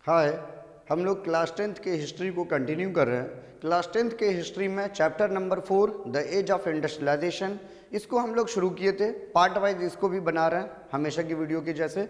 हाय। हम लोग class tenth के हिस्ट्री को कंटिन्यू कर रहे हैं। क्लास टेंथ के हिस्ट्री में chapter number 4 the age of industrialisation, इसको हम लोग शुरू किए थे। पार्ट वाइज इसको भी बना रहे हैं हमेशा की वीडियो के जैसे।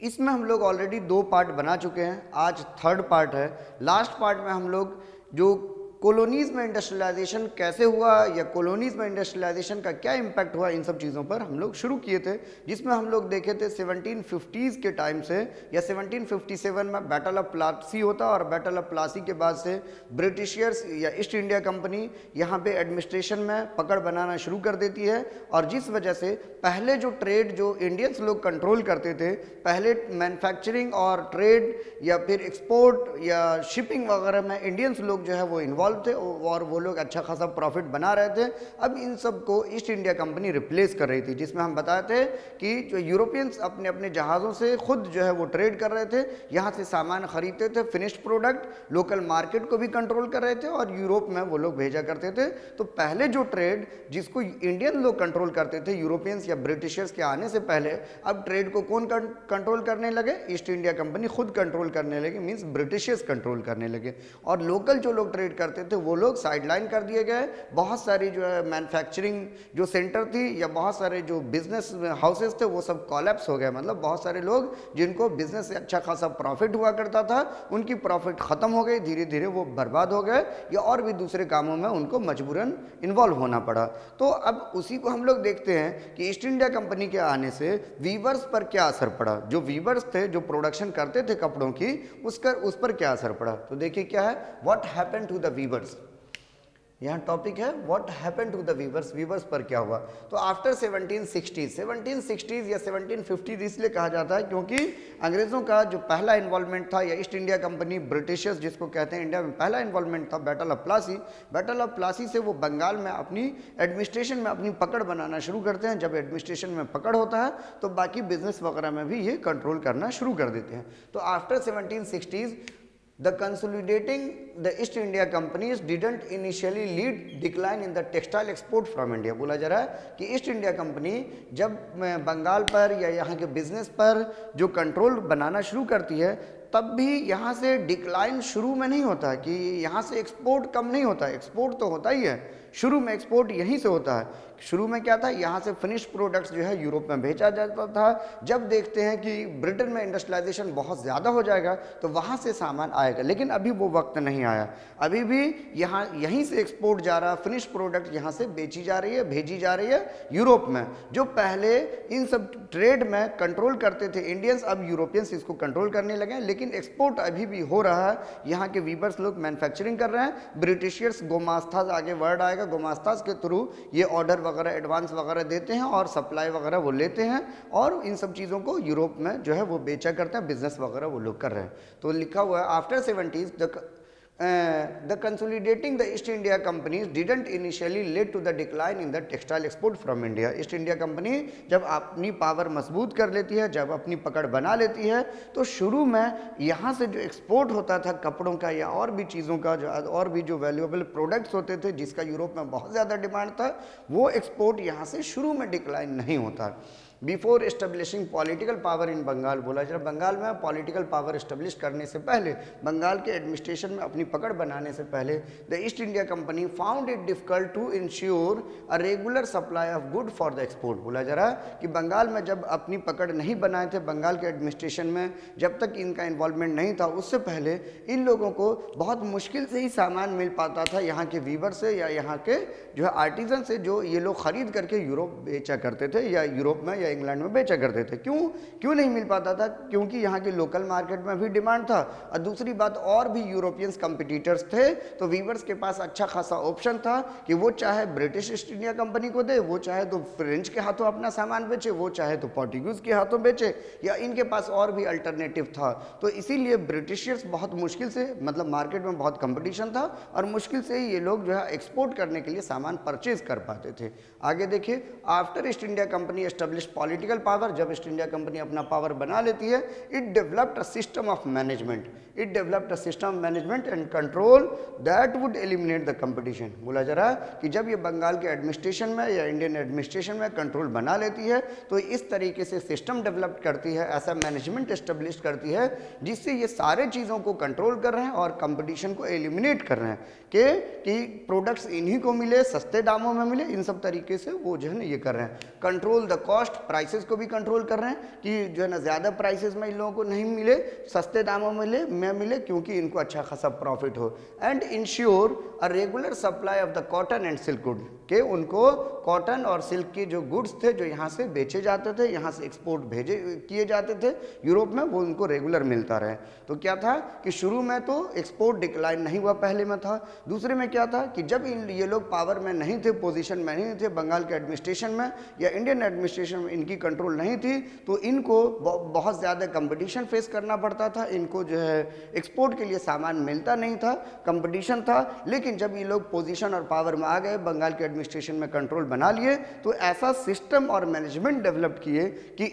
इसमें हम लोग ऑलरेडी 2 पार्ट बना चुके हैं, आज थर्ड पार्ट है। लास्ट पार्ट में हम लोग जो कॉलोनीज़ में इंडस्ट्रियलाइजेशन कैसे हुआ या कॉलोनीज़ में इंडस्ट्रियलाइजेशन का क्या इम्पैक्ट हुआ, इन सब चीज़ों पर हम लोग शुरू किए थे। जिसमें हम लोग देखे थे 1750s के टाइम से या 1757 में बैटल ऑफ प्लासी होता, और बैटल ऑफ प्लासी के बाद से ब्रिटिशियर्स या ईस्ट इंडिया कंपनी यहाँ पे एडमिनिस्ट्रेशन में पकड़ बनाना शुरू कर देती है। और जिस वजह से पहले जो ट्रेड जो इंडियंस लोग कंट्रोल करते थे, पहले मैन्युफैक्चरिंग और ट्रेड या फिर एक्सपोर्ट या शिपिंग वगैरह में इंडियंस लोग जो है वो इन्वॉल्व थे और वो लोग अच्छा खासा प्रॉफिट बना रहे थे। अब इन सब को ईस्ट इंडिया कंपनी रिप्लेस कर रही थी, जिसमें हम बताए थे कि जो यूरोपियंस अपने अपने जहाज़ों से खुद जो है वो ट्रेड कर रहे थे, यहाँ से सामान खरीदते थे, फिनिश्ड प्रोडक्ट, लोकल मार्केट को भी कंट्रोल कर रहे थे और यूरोप में वो लोग भेजा करते थे। तो पहले जो ट्रेड जिसको इंडियन लोग कंट्रोल करते थे यूरोपियंस या ब्रिटिशर्स के आने से पहले, अब ट्रेड को कौन कंट्रोल करने लगे? ईस्ट इंडिया कंपनी खुद कंट्रोल करने लगे, मीन्स ब्रिटिशर्स कंट्रोल करने लगे। और लोकल जो लोग ट्रेड करते थे वो लोग साइडलाइन कर दिए गए। बहुत सारी जो है मैन्युफैक्चरिंग जो सेंटर थी या बहुत सारे जो बिजनेस हाउसेस थे वो सब कॉलेप्स हो गए। मतलब बहुत सारे लोग जिनको बिजनेस से अच्छा खासा प्रॉफिट हुआ करता था, उनकी प्रॉफिट ख़त्म हो गई, धीरे धीरे वो बर्बाद हो गए या और भी दूसरे कामों में उनको मजबूरन इन्वॉल्व होना पड़ा। तो अब उसी को हम लोग देखते हैं कि ईस्ट इंडिया कंपनी के आने से वीवर्स पर क्या असर पड़ा। जो वीवर्स थे, जो प्रोडक्शन करते थे कपड़ों की, उस पर क्या असर पड़ा। तो देखिए क्या है, what happened to the weavers. यहाँ टॉपिक है what happened to the weavers, weavers पर क्या हुआ। तो आफ्टर 1760s या 1750 इसलिए कहा जाता है क्योंकि अंग्रेज़ों का जो पहला इन्वॉल्वमेंट था या ईस्ट इंडिया कंपनी ब्रिटिशर्स जिसको कहते हैं इंडिया में पहला इन्वॉल्वमेंट था battle of Plassey. Battle of Plassey से वो बंगाल में अपनी एडमिनिस्ट्रेशन में अपनी पकड़ बनाना शुरू करते हैं। जब एडमिनिस्ट्रेशन में पकड़ होता है तो बाकी बिजनेस वगैरह में भी ये कंट्रोल करना शुरू कर देते हैं। तो after 1760s the consolidating the East India companies didn't initially lead decline in the textile export from India। बोला जा रहा है कि ईस्ट इंडिया कंपनी जब बंगाल पर या यहाँ के बिजनेस पर जो कंट्रोल बनाना शुरू करती है, तब भी यहाँ से डिक्लाइन शुरू में नहीं होता कि यहाँ से एक्सपोर्ट कम नहीं होता। एक्सपोर्ट तो होता ही है, शुरू में एक्सपोर्ट यहीं से होता है। शुरू में क्या था, यहाँ से फिनिश्ड प्रोडक्ट्स जो है यूरोप में भेजा जाता था। जब देखते हैं कि ब्रिटेन में इंडस्ट्रियलाइजेशन बहुत ज़्यादा हो जाएगा तो वहाँ से सामान आएगा, लेकिन अभी वो वक्त नहीं आया। अभी भी यहाँ यहीं से एक्सपोर्ट जा रहा, फिनिश्ड प्रोडक्ट यहाँ से बेची जा रही है, भेजी जा रही है यूरोप में। जो पहले इन सब ट्रेड में कंट्रोल करते थे इंडियंस, अब यूरोपियंस इसको कंट्रोल करने लगे हैं। लेकिन एक्सपोर्ट अभी भी हो रहा है, यहाँ के वीवर्स लोग मैन्युफैक्चरिंग कर रहे हैं। ब्रिटिशियर्स गोमास्ताज, आगे वर्ड आएगा, गोमास्ताज के थ्रू ये ऑर्डर वगैरह एडवांस वगैरह देते हैं और सप्लाई वगैरह वो लेते हैं और इन सब चीज़ों को यूरोप में जो है वो बेचा करते हैं, बिजनेस वगैरह वो लोग कर रहे हैं। तो लिखा हुआ है after 70s the consolidating the East India companies didn't initially lead to the decline in the textile export from India। East India company जब अपनी पावर मजबूत कर लेती है, जब अपनी पकड़ बना लेती है, तो शुरू में यहाँ से जो एक्सपोर्ट होता था कपड़ों का या और भी चीज़ों का, जो और भी जो वैल्यूएबल प्रोडक्ट्स होते थे जिसका यूरोप में बहुत ज़्यादा डिमांड था, वो एक्सपोर्ट यहाँ से शुरू में डिक्लाइन नहीं होता। Before establishing political power in Bengal, बोला जरा बंगाल में पॉलिटिकल पावर एस्टेब्लिश करने से पहले, बंगाल के एडमिनिस्ट्रेशन में अपनी पकड़ बनाने से पहले, the East India Company found it difficult to ensure a regular supply of good for the export. बोला जा रहा है कि बंगाल में जब अपनी पकड़ नहीं बनाए थे, बंगाल के एडमिनिस्ट्रेशन में जब तक इनका इन्वॉल्वमेंट नहीं था, उससे पहले इन लोगों को बहुत मुश्किल से ही सामान मिल पाता था यहाँ के वीवर से या यहाँ के जो है आर्टिजन से, जो ये लोग खरीद करके यूरोप बेचा करते थे या यूरोप में या इंग्लैंड में बेचा करते थे। क्यों नहीं मिल पाता था? क्योंकि यहाँ के लोकल मार्केट में भी डिमांड था और दूसरी बात और भी यूरोपियंस कंपटीटर्स थे। तो वीवर्स के पास अच्छा खासा ऑप्शन था कि वो चाहे ब्रिटिश ईस्ट इंडिया कंपनी को दे, वो चाहे तो फ्रेंच के हाथों अपना सामान बेचे, वो चाहे तो पोर्टुगीज के हाथों बेचे, या इनके पास और भी अल्टरनेटिव था। तो इसीलिए ब्रिटिशियर्स बहुत मुश्किल से, मतलब मार्केट में बहुत कंपटीशन था और मुश्किल से ही ये लोग जो है एक्सपोर्ट करने के लिए सामान परचेज कर पाते थे। आगे देखिए, after east India company establish political power, जब ईस्ट इंडिया कंपनी अपना पावर बना लेती है, it developed a system of management, it developed a system of management and control that would eliminate the competition. बोला जा रहा है कि जब ये बंगाल के एडमिनिस्ट्रेशन में या इंडियन एडमिनिस्ट्रेशन में कंट्रोल बना लेती है तो इस तरीके से सिस्टम डेवलप करती है, ऐसा मैनेजमेंट एस्टेब्लिश करती है जिससे ये सारे चीज़ों को कंट्रोल कर रहे हैं और कंपटीशन को एलिमिनेट कर रहे हैं कि प्रोडक्ट्स इन्हीं को मिले, सस्ते दामों में मिले, इन सब तरीके से वो जो है ना ये कर रहे हैं। कंट्रोल द कॉस्ट, प्राइसेस को भी कंट्रोल कर रहे हैं कि जो है ना ज़्यादा प्राइसेस में इन लोगों को नहीं मिले, सस्ते दामों में मिले क्योंकि इनको अच्छा खासा प्रॉफिट हो। And ensure a regular supply of the cotton and silk good, के उनको कॉटन और सिल्क के जो गुड्स थे जो यहाँ से बेचे जाते थे, यहाँ से एक्सपोर्ट भेजे किए जाते थे यूरोप में, वो उनको रेगुलर मिलता रहे। तो क्या था कि शुरू में तो एक्सपोर्ट डिक्लाइन नहीं हुआ, पहले में था। दूसरे में क्या था कि जब ये लोग पावर में नहीं थे, पोजीशन में नहीं थे, बंगाल के एडमिनिस्ट्रेशन में या इंडियन एडमिनिस्ट्रेशन में इनकी कंट्रोल नहीं थी, तो इनको बहुत ज़्यादा कंपटीशन फेस करना पड़ता था, इनको जो है एक्सपोर्ट के लिए सामान मिलता नहीं था, कंपटीशन था। लेकिन जब ये लोग पोजीशन और पावर में आ गए, बंगाल के एडमिनिस्ट्रेशन में कंट्रोल बना लिए, तो ऐसा सिस्टम और मैनेजमेंट डेवलप किए कि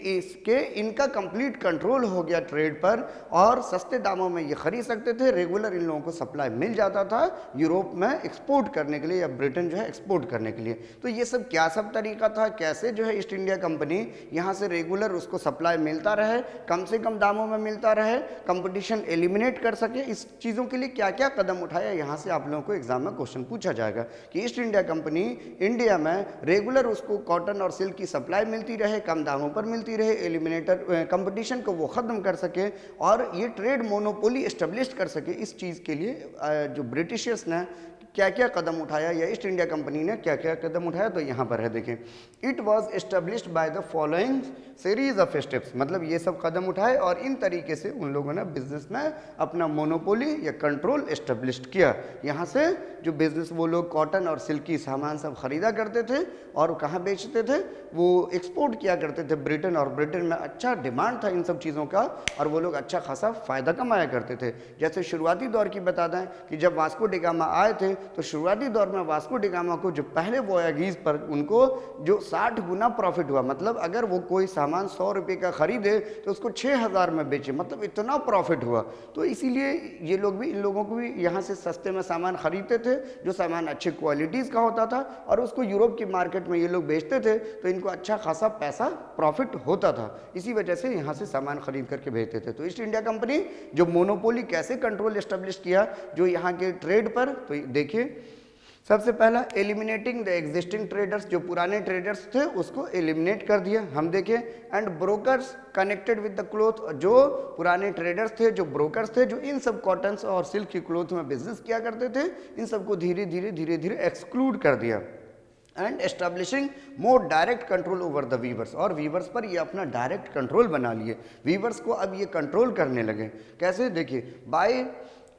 इनका कंप्लीट कंट्रोल हो गया ट्रेड पर और सस्ते दामों में ये खरीद सकते थे, रेगुलर इन लोगों को सप्लाई मिल जाता था यूरोप में एक्सपोर्ट करने के लिए या ब्रिटेन जो है एक्सपोर्ट करने के लिए। तो ये सब क्या सब तरीका था, कैसे जो है ईस्ट इंडिया कंपनी यहाँ से रेगुलर उसको सप्लाई मिलता रहे, कम से कम दामों में मिलता रहे, कंपटीशन एलिमिनेट कर सके, इस चीज़ों के लिए क्या क्या कदम उठाया, यहाँ से आप लोगों को एग्जाम में क्वेश्चन पूछा जाएगा कि ईस्ट इंडिया कंपनी इंडिया में रेगुलर उसको कॉटन और सिल्क की सप्लाई मिलती रहे, कम दामों पर मिलती रहे, एलिमिनेटर कंपटीशन को वो ख़त्म कर सके और ये ट्रेड मोनोपोली एस्टेब्लिश कर सके। इस चीज़ के लिए जो ब्रिटिशर्स ने क्या क्या कदम उठाया या ईस्ट इंडिया कंपनी ने क्या क्या कदम उठाया, तो यहाँ पर है देखें, it was established by the following series of steps, मतलब ये सब कदम उठाए और इन तरीके से उन लोगों ने बिजनेस में अपना मोनोपोली या कंट्रोल एस्टेब्लिश किया। यहाँ से जो बिजनेस वो लोग कॉटन और सिल्क की सामान सब खरीदा करते थे और कहाँ बेचते थे, वो एक्सपोर्ट किया करते थे ब्रिटेन, और ब्रिटेन में अच्छा डिमांड था इन सब चीज़ों का और वो लोग अच्छा खासा फ़ायदा कमाया करते थे। जैसे शुरुआती दौर की बता दें कि जब वास्को डिगामा आए थे तो शुरुआती दौर में वास्को डिगामा को जो पहले वोयागीज पर उनको जो 60 गुना प्रॉफिट हुआ, मतलब अगर वो कोई सामान 100 रुपये का खरीदे तो उसको 6000 में बेचे, मतलब इतना प्रॉफिट हुआ। तो इसीलिए ये लोग भी, इन लोगों को भी यहाँ से सस्ते में सामान खरीदते थे, जो सामान अच्छी क्वालिटीज़ का होता था और उसको यूरोप की मार्केट में ये लोग बेचते थे, तो इनको अच्छा खासा पैसा प्रॉफिट होता था। इसी वजह से यहाँ से सामान खरीद करके भेजते थे। तो ईस्ट इंडिया कंपनी जो मोनोपोली कैसे कंट्रोल एस्टेब्लिश किया जो यहाँ के ट्रेड पर, तो देखिए सबसे पहला एलिमिनेटिंग द एग्जिस्टिंग ट्रेडर्स, जो पुराने ट्रेडर्स थे उसको एलिमिनेट कर दिया। हम देखें and brokers connected with the cloth, जो पुराने ट्रेडर्स थे, जो ब्रोकर्स थे, जो इन सब कॉटन्स और सिल्क की क्लोथ में बिजनेस किया करते थे, इन सबको धीरे धीरे एक्सक्लूड कर दिया। And establishing more direct control over the weavers, और वीवर्स पर ये अपना डायरेक्ट कंट्रोल बना लिए। वीवर्स को अब ये कंट्रोल करने लगे, कैसे देखिए, by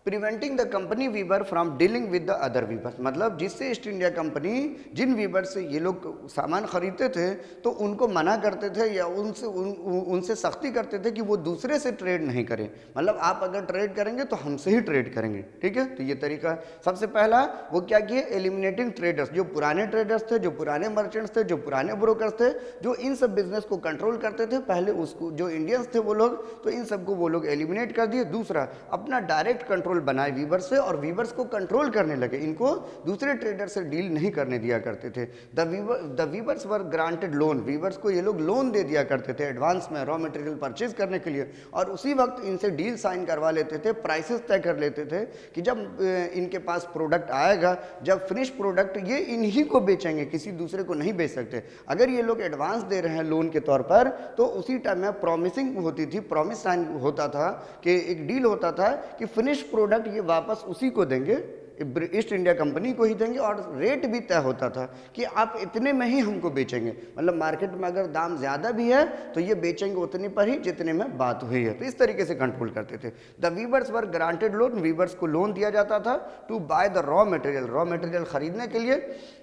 preventing the company weaver from dealing with the other weavers, मतलब जिससे ईस्ट इंडिया कंपनी जिन वीवर से ये लोग सामान खरीदते थे तो उनको मना करते थे या उनसे सख्ती करते थे कि वो दूसरे से ट्रेड नहीं करें, मतलब आप अगर ट्रेड करेंगे तो हमसे ही ट्रेड करेंगे, ठीक है। तो ये तरीका सबसे पहला वो क्या किए, एलिमिनेटिंग ट्रेडर्स, जो पुराने ट्रेडर्स थे, जो पुराने मर्चेंट्स थे, जो पुराने ब्रोकर्स थे, जो इन सब बिजनेस को कंट्रोल करते थे पहले, उसको जो इंडियंस थे वो लोग, तो इन सबको वो लोग एलिमिनेट कर दिए। दूसरा अपना डायरेक्ट कंट्रोल बनाए वीवर्स से और वीवर्स को कंट्रोल करने लगे, इनको दूसरे ट्रेडर से डील नहीं करने दिया करते थे। The weavers were granted loan, weavers को ये लोग लोन दे दिया करते थे एडवांस में रॉ मटेरियल परचेज करने के लिए, और उसी वक्त इनसे डील साइन करवा लेते थे, प्राइसेस तय कर लेते थे कि जब इनके पास प्रोडक्ट आएगा, जब फिनिश प्रोडक्ट ये इन्हीं को बेचेंगे, किसी दूसरे को नहीं बेच सकते। अगर ये लोग एडवांस दे रहे हैं लोन के तौर पर, तो उसी टाइम में प्रॉमिसिंग होती थी, प्रॉमिस साइन होता था कि एक डील होता था कि फिनिश प्रोडक्ट ये वापस उसी को देंगे, ईस्ट इंडिया कंपनी को ही देंगे, और रेट भी तय होता था कि आप इतने में ही हमको बेचेंगे, मतलब मार्केट में अगर दाम ज़्यादा भी है तो ये बेचेंगे उतने पर ही जितने में बात हुई है। तो इस तरीके से कंट्रोल करते थे। The weavers were granted loan, weavers को लोन दिया जाता था to buy the raw material खरीदने के लिए।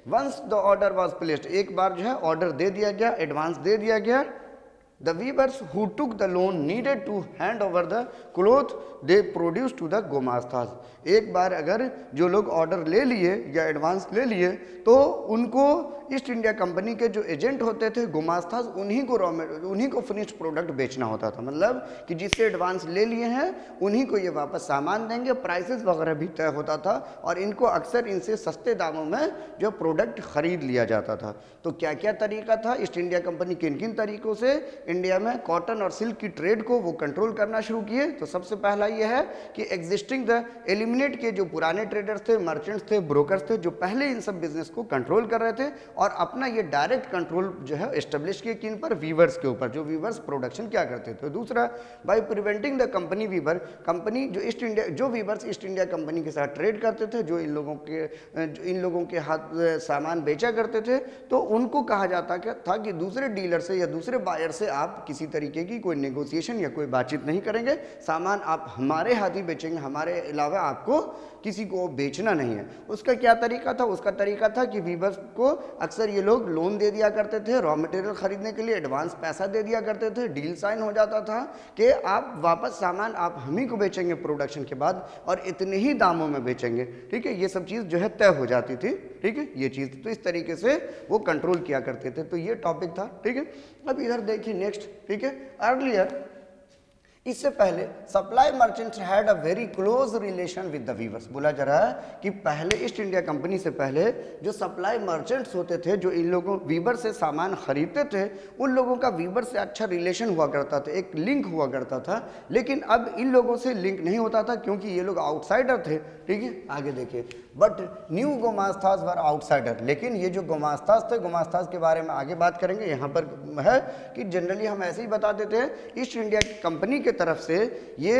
Once the order was placed, एक बार जो है ऑर्डर दे दिया गया, एडवांस दे दिया गया, The weavers who took the loan needed to hand over the cloth they produced to the गोमास्ताज। एक बार अगर जो लोग ऑर्डर ले लिए या एडवांस ले लिए तो उनको ईस्ट इंडिया कंपनी के जो एजेंट होते थे गोमास्ताज उन्हीं को फिनिश्ड प्रोडक्ट बेचना होता था। मतलब कि जिससे एडवांस ले लिए हैं उन्हीं को ये वापस सामान देंगे, प्राइसेस वगैरह भी तय होता था और इनको अक्सर इनसे सस्ते दामों में जो प्रोडक्ट खरीद लिया जाता था। तो क्या क्या तरीका था, ईस्ट इंडिया कंपनी किन किन तरीकों से इंडिया में कॉटन और सिल्क की ट्रेड को वो कंट्रोल करना शुरू किए। तो सबसे पहला ये है कि एग्जिस्टिंग द एलिमिनेट के जो पुराने ट्रेडर्स थे, मर्चेंट्स थे, ब्रोकर्स थे, जो पहले इन सब बिजनेस को कंट्रोल कर रहे थे और अपना ये डायरेक्ट कंट्रोल जो है एस्टेब्लिश किए किन पर, वीवर्स के ऊपर, जो वीवर्स प्रोडक्शन क्या करते थे। दूसरा, by preventing the company weaver, company जो वीवर्स ईस्ट इंडिया कंपनी के साथ ट्रेड करते थे, जो इन लोगों के हाथ सामान बेचा करते थे, तो उनको कहा जाता था कि दूसरे डीलर से या दूसरे बायर से आप किसी तरीके की कोई नेगोशिएशन या कोई बातचीत नहीं करेंगे, सामान आप हमारे हाथ ही बेचेंगे, हमारे अलावा आपको किसी को बेचना नहीं है। उसका क्या तरीका था? उसका तरीका था कि वीवर्स को अक्सर ये लोग लोन दे दिया करते थे, रॉ मटेरियल खरीदने के लिए एडवांस पैसा दे दिया करते थे, डील साइन हो जाता था कि आप वापस सामान आप हम ही को बेचेंगे प्रोडक्शन के बाद और इतने ही दामों में बेचेंगे। ठीक है, ये सब चीज़ जो है तय हो जाती थी। ठीक है, ये चीज़ तो इस तरीके से वो कंट्रोल किया करते थे। तो ये टॉपिक था। ठीक है, अब इधर देखिए नेक्स्ट। ठीक है, अर्लियर, इससे पहले supply merchants had a very close relation with the weavers. बोला जा रहा है कि पहले ईस्ट इंडिया कंपनी से पहले जो सप्लाई मर्चेंट्स होते थे, जो इन लोगों वीवर से सामान खरीदते थे, उन लोगों का वीवर से अच्छा रिलेशन हुआ करता था, एक लिंक हुआ करता था। लेकिन अब इन लोगों से लिंक नहीं होता था क्योंकि ये लोग आउटसाइडर थे। ठीक है, आगे देखिए, बट न्यू गोमास्ताज वर आउटसाइडर। लेकिन ये जो गोमास्ताज थे, गोमास्ताज के बारे में आगे बात करेंगे। यहाँ पर है कि जनरली हम ऐसे ही बता देते हैं, ईस्ट इंडिया कंपनी के तरफ से ये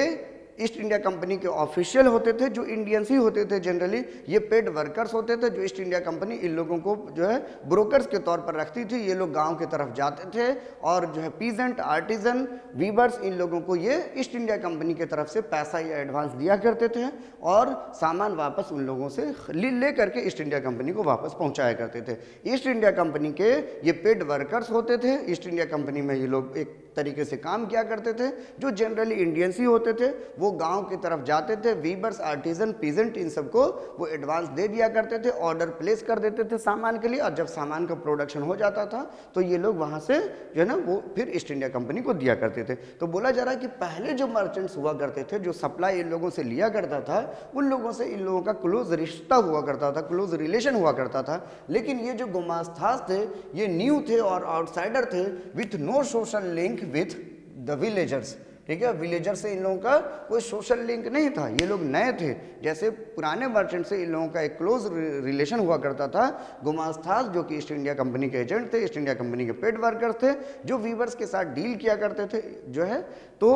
ईस्ट इंडिया कंपनी के ऑफिशियल होते थे, जो इंडियंस ही होते थे जनरली। ये पेड वर्कर्स होते थे जो ईस्ट इंडिया कंपनी इन लोगों को जो है ब्रोकर्स के तौर पर रखती थी। ये लोग गांव की तरफ जाते थे और जो है पीजेंट, आर्टिजन, वीवर्स, इन लोगों को ये ईस्ट इंडिया कंपनी की तरफ से पैसा या एडवांस दिया करते थे और सामान वापस उन लोगों से ले करके ईस्ट इंडिया कंपनी को वापस पहुँचाया करते थे। ईस्ट इंडिया कंपनी के ये पेड वर्कर्स होते थे। ईस्ट इंडिया कंपनी में ये लोग एक तरीके से काम किया करते थे, जो जनरली इंडियंस ही होते थे। वो गांव की तरफ जाते थे, वीवर्स, आर्टिजन, पीजेंट, इन सबको वो एडवांस दे दिया करते थे, ऑर्डर प्लेस कर देते थे सामान के लिए। और जब सामान का प्रोडक्शन हो जाता था तो ये लोग वहां से जो है ना वो फिर ईस्ट इंडिया कंपनी को दिया करते थे। तो बोला जा रहा है कि पहले जो मर्चेंट्स हुआ करते थे, जो सप्लाई इन लोगों से लिया करता था, उन लोगों से इन लोगों का क्लोज रिश्ता हुआ करता था, क्लोज रिलेशन हुआ करता था। लेकिन ये जो गोमास्ताज थे, ये न्यू थे और आउटसाइडर थे, with no social link with the villagers. ठीक है, विलेजर से इन लोगों का कोई सोशल लिंक नहीं था, ये लोग नए थे। जैसे पुराने मर्चेंट से इन लोगों का एक क्लोज रिलेशन हुआ करता था। गोमास्ताज जो कि ईस्ट इंडिया कंपनी के एजेंट थे, ईस्ट इंडिया कंपनी के पेड वर्कर्स थे, जो वीवर्स के साथ डील किया करते थे जो है। तो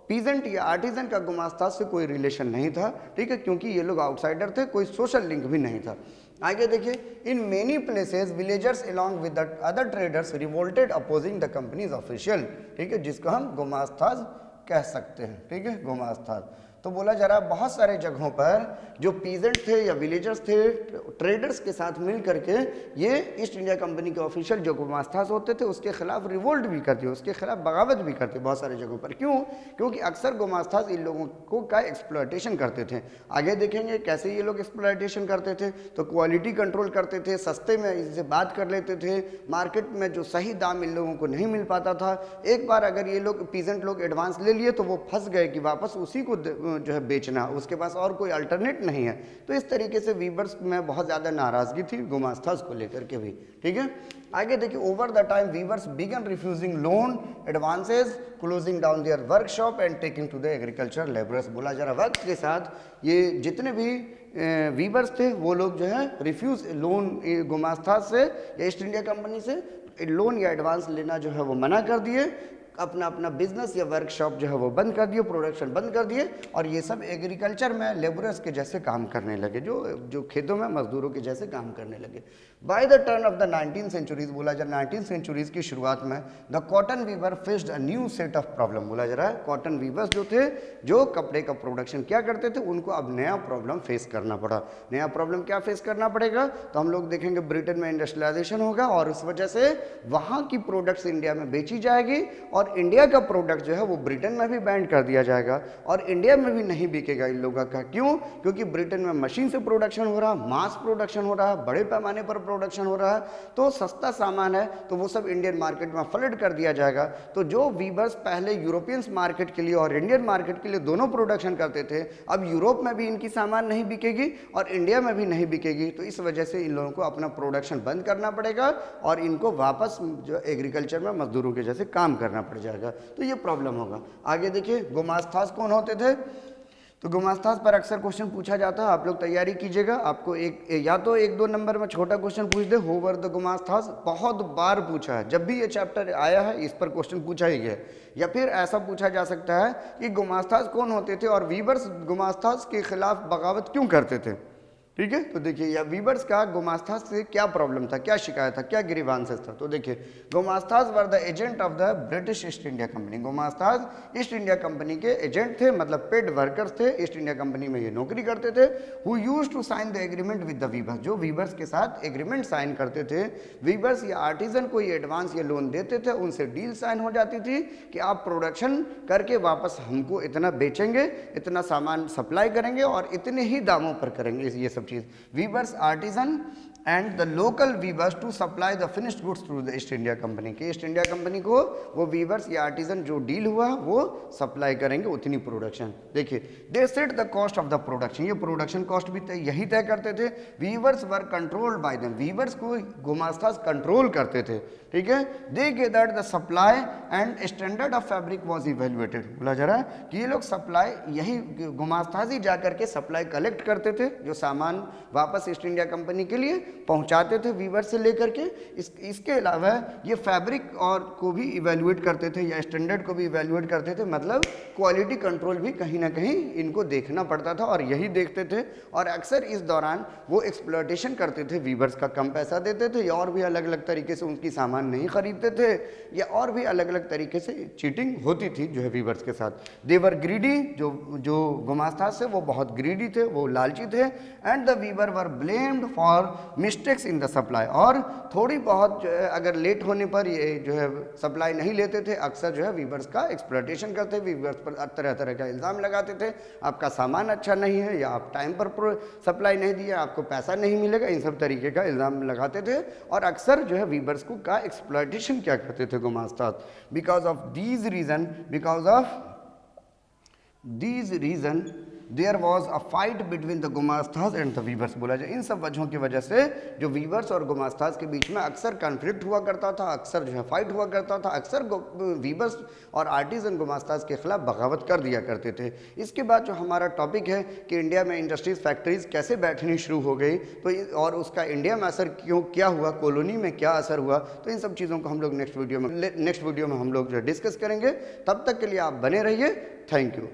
पीजेंट या आर्टिजन का गोमास्ताज से कोई रिलेशन नहीं था। ठीक है, क्योंकि ये लोग आउटसाइडर थे, कोई सोशल लिंक भी नहीं था। आगे देखिए, in many places villagers along with the other traders revolted opposing the companies official. ठीक है, जिसको हम गोमास्ताज कह सकते हैं। ठीक है, गोमास्ताज। तो बोला जा रहा है बहुत सारे जगहों पर जो पीजेंट थे या विलेजर्स थे, ट्रेडर्स के साथ मिल करके ये ईस्ट इंडिया कंपनी के ऑफिशियल जो गोमास्ताज होते थे उसके खिलाफ रिवोल्ट भी करते, उसके खिलाफ बगावत भी करते बहुत सारे जगहों पर। क्यों? क्योंकि अक्सर गोमास्ताज इन लोगों को का एक्सप्लॉयटेशन करते थे। आगे देखेंगे कैसे ये लोग एक्सप्लॉयटेशन करते थे। तो क्वालिटी कंट्रोल करते थे, सस्ते में इनसे बात कर लेते थे, मार्केट में जो सही दाम इन लोगों को नहीं मिल पाता था। एक बार अगर ये लोग पीजेंट लोग एडवांस ले लिए तो वो फंस गए कि वापस उसी को जो है बेचना, उसके पास और कोई अल्टरनेट नहीं है। तो इस तरीके से वीवर्स में बहुत ज़्यादा नाराज़गी थी गोमास्ताज को लेकर के भी। ठीक है, आगे देखिए, over the time weavers began refusing loan advances, closing down their workshop and taking to the agriculture labourers. बोला जा रहा वक्त के साथ ये जितने भी वीवर्स थे वो लोग जो है रिफ्यूज लोन गोमास्ताज से या ईस्ट इंडिया कंपनी से लोन या एडवांस लेना जो है वो मना कर दिए। अपना अपना बिजनेस या वर्कशॉप जो है वो बंद कर दिए, प्रोडक्शन बंद कर दिए, और ये सब एग्रीकल्चर में लेबरर्स के जैसे काम करने लगे, जो खेतों में मजदूरों के जैसे काम करने लगे। By the turn of the 19th centuries, बोला जा रहा है 19th सेंचुरीज की शुरुआत में, the cotton weaver faced a new set of problem. बोला जा रहा है कॉटन वीवर्स जो थे, जो कपड़े का प्रोडक्शन क्या करते थे, उनको अब नया प्रॉब्लम फेस करना पड़ा। नया प्रॉब्लम क्या फेस करना पड़ेगा, तो हम लोग देखेंगे ब्रिटेन में इंडस्ट्रियलाइजेशन होगा और उस वजह से वहाँ की प्रोडक्ट्स इंडिया में बेची जाएगी, और इंडिया का प्रोडक्ट जो है वो ब्रिटेन में भी बैन कर दिया जाएगा, और इंडिया में भी नहीं बिकेगा इन लोगों का। क्यों? क्योंकि ब्रिटेन में मशीन से प्रोडक्शन हो रहा, मास प्रोडक्शन हो रहा, बड़े पैमाने पर प्रोडक्शन हो रहा है, तो सस्ता सामान है तो वो सब इंडियन मार्केट में फ्लड कर दिया जाएगा। तो जो वीवर्स पहले यूरोपियन मार्केट के लिए और इंडियन मार्केट के लिए दोनों प्रोडक्शन करते थे, अब यूरोप में भी इनकी सामान नहीं बिकेगी और इंडिया में भी नहीं बिकेगी। तो इस वजह से इन लोगों को अपना प्रोडक्शन बंद करना पड़ेगा और इनको वापस जो एग्रीकल्चर में मजदूरों के जैसे काम करना पड़ जाएगा। तो ये प्रॉब्लम होगा। आगे देखिए, गुमास्ताज कौन होते थे? तो गुमास्ताज पर अक्सर क्वेश्चन पूछा जाता है, आप लोग तैयारी कीजिएगा। आपको या तो 1-2 नंबर में छोटा क्वेश्चन पूछ दे, हु वर द गुमास्ताज, बहुत बार पूछा है, जब भी ये चैप्टर आया है इस पर क्वेश्चन पूछा ही गया। या फिर ऐसा पूछा जा सकता है कि गुमास्ताज कौन होते थे और वीवर्स गुमास्ताज के खिलाफ बगावत क्यों करते थे। ठीक है, तो देखिए या वीवर्स का गुमास्ताज से क्या प्रॉब्लम था, क्या शिकायत था, क्या ग्रीवांसेस था। तो देखिए, gumastas were the agent of the British East India Company. Gumastas East India Company के एजेंट थे, मतलब पेड वर्कर्स थे, ईस्ट इंडिया कंपनी में ये नौकरी करते थे। Who used to sign the agreement with the weavers, जो वीवर्स के साथ एग्रीमेंट साइन करते थे। वीवर्स या आर्टिजन को ये एडवांस या लोन देते थे, उनसे डील साइन हो जाती थी कि आप प्रोडक्शन करके वापस हमको इतना बेचेंगे, इतना सामान सप्लाई करेंगे और इतने ही दामों पर करेंगे ये सब चीज। Weavers, artisan and the local weavers to supply the finished goods through the East India Company के। ईस्ट इंडिया कंपनी को वो वीवर्स या आर्टिजन जो डील हुआ वो सप्लाई करेंगे उतनी प्रोडक्शन। देखिए, they set the cost of the production, ये प्रोडक्शन कॉस्ट भी यही तय करते थे। Weavers were controlled by them, weavers को गुमास्ताज कंट्रोल करते थे। ठीक है, they gathered the supply and standard of fabric was evaluated. बोला जा रहा है कि ये लोग सप्लाई, यही गुमास्ताज ही जाकर के सप्लाई कलेक्ट करते थे, जो सामान वापस ईस्ट इंडिया कंपनी के लिए पहुंचाते थे वीवर से लेकर के। इसके अलावा ये फैब्रिक और को भी इवैल्यूएट करते थे या स्टैंडर्ड को भी इवैल्यूएट करते थे, मतलब क्वालिटी कंट्रोल भी कहीं ना कहीं इनको देखना पड़ता था और यही देखते थे। और अक्सर इस दौरान वो एक्सप्लॉयटेशन करते थे, वीवर्स का कम पैसा देते थे या और भी अलग अलग तरीके से उनकी सामान नहीं खरीदते थे, या और भी अलग अलग तरीके से चीटिंग होती थी जो है वीवर्स के साथ। देवर ग्रीडी, जो गुमास्ताज थे वो बहुत ग्रीडी थे, वो लालची थे। And the weaver were blamed for mistakes in the supply, और थोड़ी बहुत जो है अगर लेट होने पर ये जो है सप्लाई नहीं लेते थे, अक्सर जो है वीवर्स का एक्सप्लॉयटेशन करते, वीवर्स पर तरह तरह का इल्ज़ाम लगाते थे, आपका सामान अच्छा नहीं है या आप टाइम पर सप्लाई नहीं दिया, आपको पैसा नहीं मिलेगा, इन सब तरीके का इल्ज़ाम लगाते थे। और अक्सर जो है वीवर्स को का एक्सप्लॉयटेशन क्या करते थे gumastas. Because of these reason there was a fight between the gumastas and the weavers. बोला जाए इन सब वजहों की वजह से जो वीवर्स और गुमास्ताज के बीच में अक्सर कॉन्फ्लिक्ट हुआ करता था, अक्सर जो है फाइट हुआ करता था, अक्सर वीवर्स और आर्टिजन गुमास्ताज के खिलाफ बगावत कर दिया करते थे। इसके बाद जो हमारा टॉपिक है कि इंडिया में इंडस्ट्रीज फैक्ट्रीज कैसे बैठनी शुरू हो गई, तो और उसका इंडिया में असर क्या हुआ, कॉलोनी में क्या असर हुआ, तो इन सब चीज़ों को हम लोग नेक्स्ट वीडियो में हम लोग जो डिस्कस करेंगे। तब तक के लिए आप बने रहिए। Thank you.